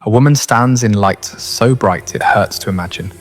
A woman stands in light so bright it hurts to imagine.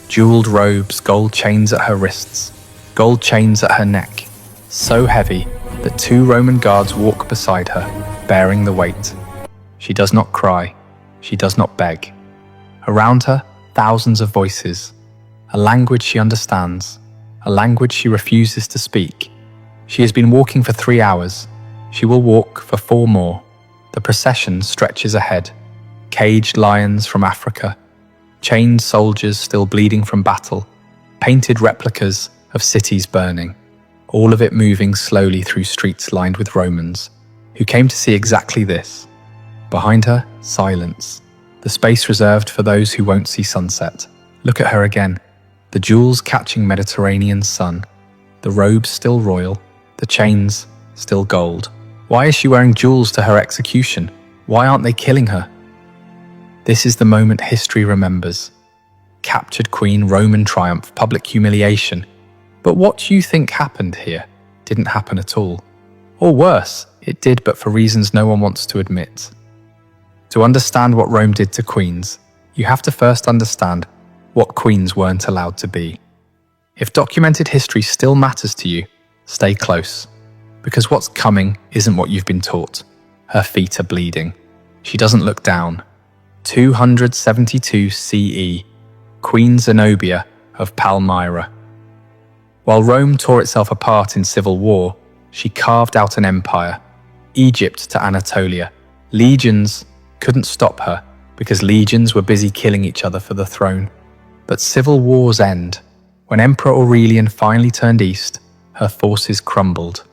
Jeweled robes, gold chains at her wrists, gold chains at her neck, so heavy that 2 Roman guards walk beside her, bearing the weight. She does not cry, she does not beg. Around her, thousands of voices, a language she understands, a language she refuses to speak. She has been walking for 3 hours. She will walk for 4 more. The procession stretches ahead. Caged lions from Africa, chained soldiers still bleeding from battle, painted replicas of cities burning, all of it moving slowly through streets lined with Romans, who came to see exactly this. Behind her, silence, the space reserved for those who won't see sunset. Look at her again, the jewels catching Mediterranean sun, the robes still royal, the chains still gold. Why is she wearing jewels to her execution? Why aren't they killing her? This is the moment history remembers. Captured queen, Roman triumph, public humiliation. But what do you think happened here? Didn't happen at all. Or worse, it did, but for reasons no one wants to admit. To understand what Rome did to queens, you have to first understand what queens weren't allowed to be. If documented history still matters to you, stay close. Because what's coming isn't what you've been taught. Her feet are bleeding. She doesn't look down. 272 CE, Queen Zenobia of Palmyra. While Rome tore itself apart in civil war, she carved out an empire, Egypt to Anatolia. Legions couldn't stop her because legions were busy killing each other for the throne. But civil wars end. When Emperor Aurelian finally turned east, her forces crumbled.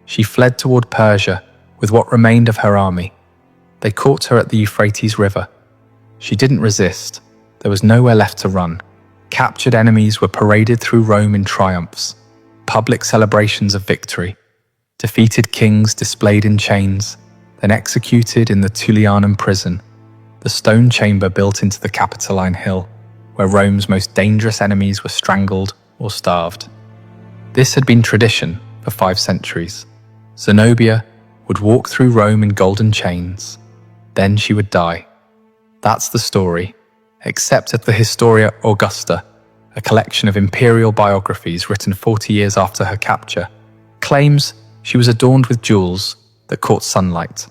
She fled toward Persia with what remained of her army. They caught her at the Euphrates River. She didn't resist. There was nowhere left to run. Captured enemies were paraded through Rome in triumphs, public celebrations of victory. Defeated kings displayed in chains, then executed in the Tullianum prison, the stone chamber built into the Capitoline Hill, where Rome's most dangerous enemies were strangled or starved. This had been tradition for 5 centuries. Zenobia would walk through Rome in golden chains. Then she would die. That's the story, except that the Historia Augusta, a collection of imperial biographies written 40 years after her capture, claims she was adorned with jewels that caught sunlight.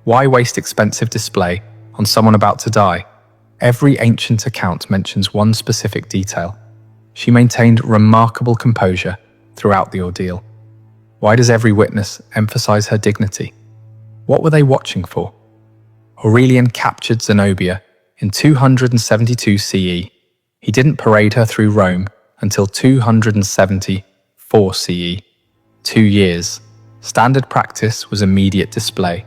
Why waste expensive display on someone about to die? Every ancient account mentions one specific detail. She maintained remarkable composure throughout the ordeal. Why does every witness emphasize her dignity? What were they watching for? Aurelian captured Zenobia in 272 CE. He didn't parade her through Rome until 274 CE. 2 years. Standard practice was immediate display.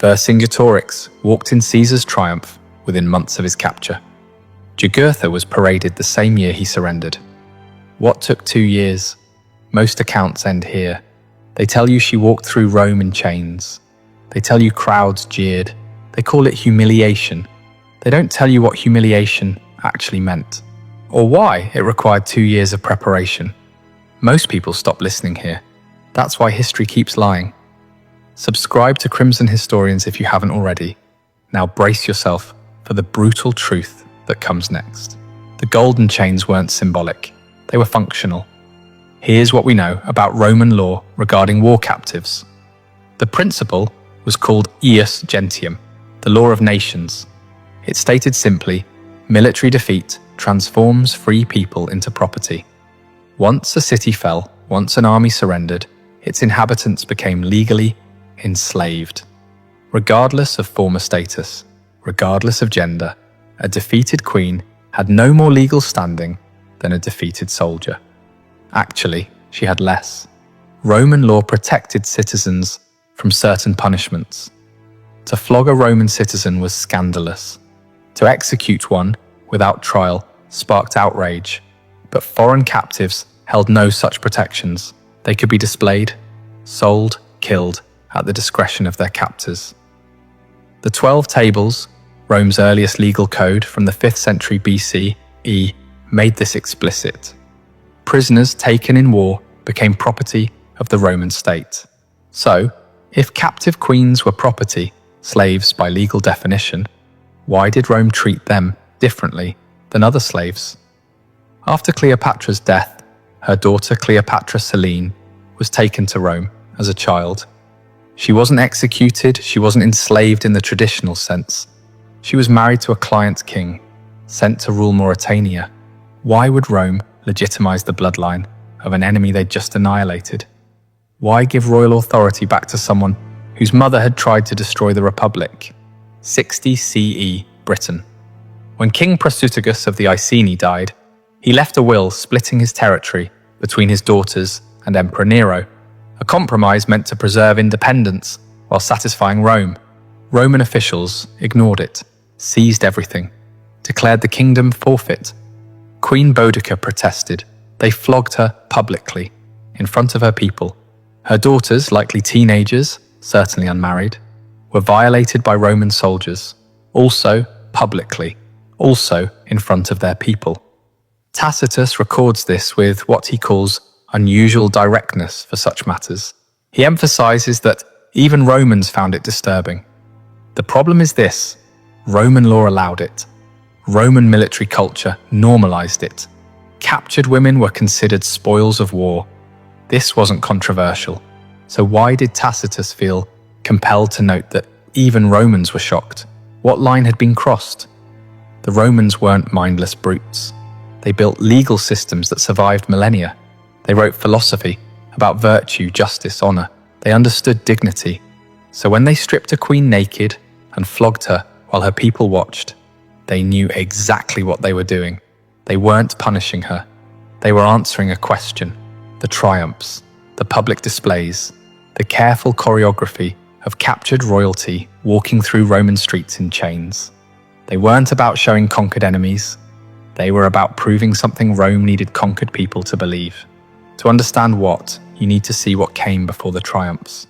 Vercingetorix walked in Caesar's triumph within months of his capture. Jugurtha was paraded the same year he surrendered. What took 2 years? Most accounts end here. They tell you she walked through Rome in chains. They tell you crowds jeered. They call it humiliation. They don't tell you what humiliation actually meant, or why it required 2 years of preparation. Most people stop listening here. That's why history keeps lying. Subscribe to Crimson Historians if you haven't already. Now brace yourself for the brutal truth that comes next. The golden chains weren't symbolic. They were functional. Here's what we know about Roman law regarding war captives. The principle was called ius gentium, the law of nations. It stated simply, military defeat transforms free people into property. Once a city fell, once an army surrendered, its inhabitants became legally enslaved. Regardless of former status, regardless of gender, a defeated queen had no more legal standing than a defeated soldier. Actually, she had less. Roman law protected citizens from certain punishments. To flog a Roman citizen was scandalous. To execute one without trial sparked outrage. But foreign captives held no such protections. They could be displayed, sold, killed at the discretion of their captors. The 12 Tables, Rome's earliest legal code from the 5th century BCE, made this explicit. Prisoners taken in war became property of the Roman state. So, if captive queens were property, slaves by legal definition, Why did Rome treat them differently than other slaves? After Cleopatra's death, her daughter Cleopatra Selene was taken to Rome as a child. She wasn't executed, she wasn't enslaved in the traditional sense. She was married to a client king, sent to rule Mauritania. Why would Rome legitimize the bloodline of an enemy they'd just annihilated? Why give royal authority back to someone whose mother had tried to destroy the Republic? 60 CE, Britain. When King Prasutagus of the Iceni died, he left a will splitting his territory between his daughters and Emperor Nero, a compromise meant to preserve independence while satisfying Rome. Roman officials ignored it, seized everything, declared the kingdom forfeit. Queen Boudica protested. They flogged her publicly, in front of her people. Her daughters, likely teenagers, certainly unmarried, were violated by Roman soldiers, also publicly, also in front of their people. Tacitus records this with what he calls unusual directness for such matters. He emphasizes that even Romans found it disturbing. The problem is this: Roman law allowed it. Roman military culture normalized it. Captured women were considered spoils of war. This wasn't controversial. So why did Tacitus feel compelled to note that even Romans were shocked? What line had been crossed? The Romans weren't mindless brutes. They built legal systems that survived millennia. They wrote philosophy about virtue, justice, honor. They understood dignity. So when they stripped a queen naked and flogged her while her people watched, they knew exactly what they were doing. They weren't punishing her. They were answering a question: the triumphs, the public displays, the careful choreography of captured royalty walking through Roman streets in chains. They weren't about showing conquered enemies. They were about proving something Rome needed conquered people to believe. To understand what, you need to see what came before the triumphs.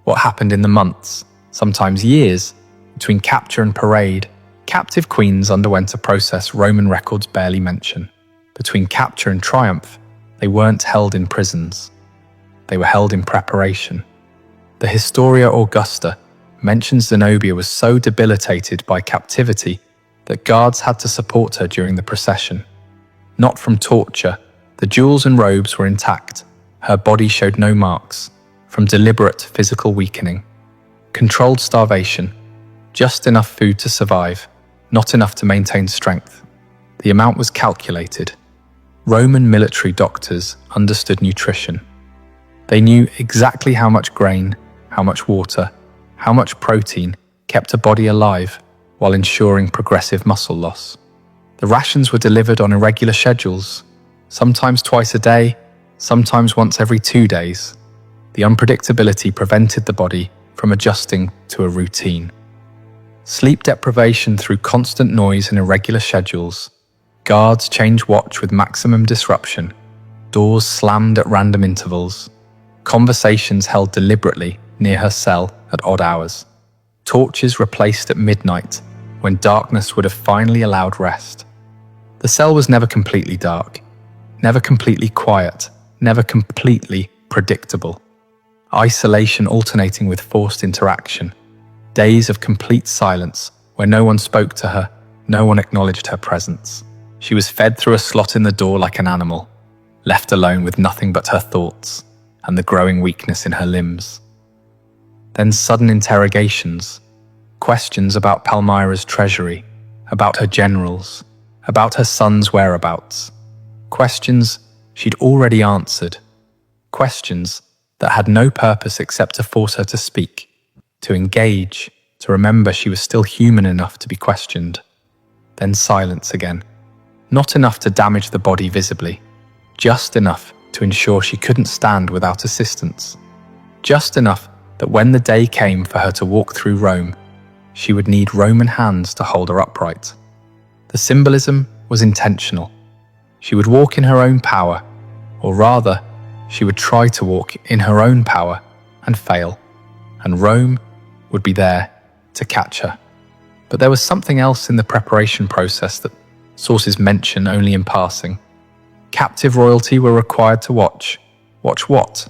What happened in the months, sometimes years, between capture and parade. Captive queens underwent a process Roman records barely mention. Between capture and triumph, they weren't held in prisons. They were held in preparation. The Historia Augusta mentions Zenobia was so debilitated by captivity that guards had to support her during the procession. Not from torture, the jewels and robes were intact. Her body showed no marks from deliberate physical weakening. Controlled starvation, just enough food to survive, not enough to maintain strength. The amount was calculated. Roman military doctors understood nutrition. They knew exactly how much grain, how much water, how much protein kept a body alive while ensuring progressive muscle loss. The rations were delivered on irregular schedules, sometimes twice a day, sometimes once every 2 days. The unpredictability prevented the body from adjusting to a routine. Sleep deprivation through constant noise and irregular schedules. Guards change watch with maximum disruption. Doors slammed at random intervals. Conversations held deliberately near her cell at odd hours. Torches replaced at midnight when darkness would have finally allowed rest. The cell was never completely dark, never completely quiet, never completely predictable. Isolation alternating with forced interaction. Days of complete silence where no one spoke to her, no one acknowledged her presence. She was fed through a slot in the door like an animal, left alone with nothing but her thoughts and the growing weakness in her limbs. Then sudden interrogations, questions about Palmyra's treasury, about her generals, about her son's whereabouts. Questions she'd already answered. Questions that had no purpose except to force her to speak, to engage, to remember she was still human enough to be questioned. Then silence again. Not enough to damage the body visibly, just enough to ensure she couldn't stand without assistance. Just enough that when the day came for her to walk through Rome, she would need Roman hands to hold her upright. The symbolism was intentional. She would walk in her own power, or rather, she would try to walk in her own power and fail, and Rome would be there to catch her. But there was something else in the preparation process that sources mention only in passing. Captive royalty were required to watch. Watch what?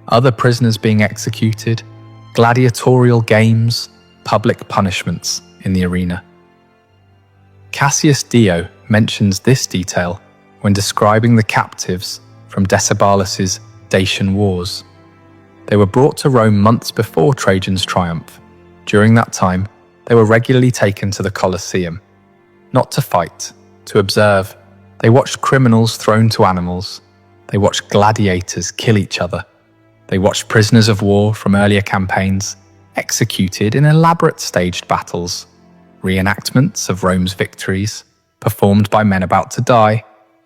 Other prisoners being executed, gladiatorial games, public punishments in the arena. Cassius Dio mentions this detail when describing the captives from Decebalus's Dacian Wars. They were brought to Rome months before Trajan's triumph. During that time, they were regularly taken to the Colosseum, not to fight, to observe. They watched criminals thrown to animals. They watched gladiators kill each other. They watched prisoners of war from earlier campaigns executed in elaborate staged battles, reenactments of Rome's victories, performed by men about to die.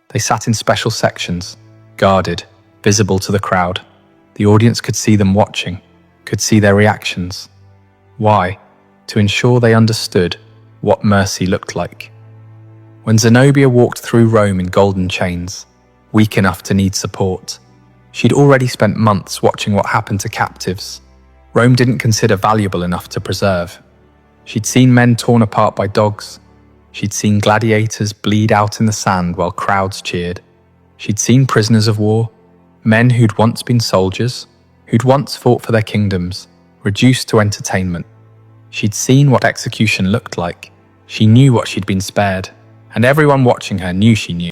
They sat in special sections, guarded, visible to the crowd. The audience could see them watching, could see their reactions. Why? To ensure they understood what mercy looked like. When Zenobia walked through Rome in golden chains, weak enough to need support, she'd already spent months watching what happened to captives Rome didn't consider valuable enough to preserve. She'd seen men torn apart by dogs. She'd seen gladiators bleed out in the sand while crowds cheered. She'd seen prisoners of war, men who'd once been soldiers, who'd once fought for their kingdoms, reduced to entertainment. She'd seen what execution looked like. She knew what she'd been spared, and everyone watching her knew she knew.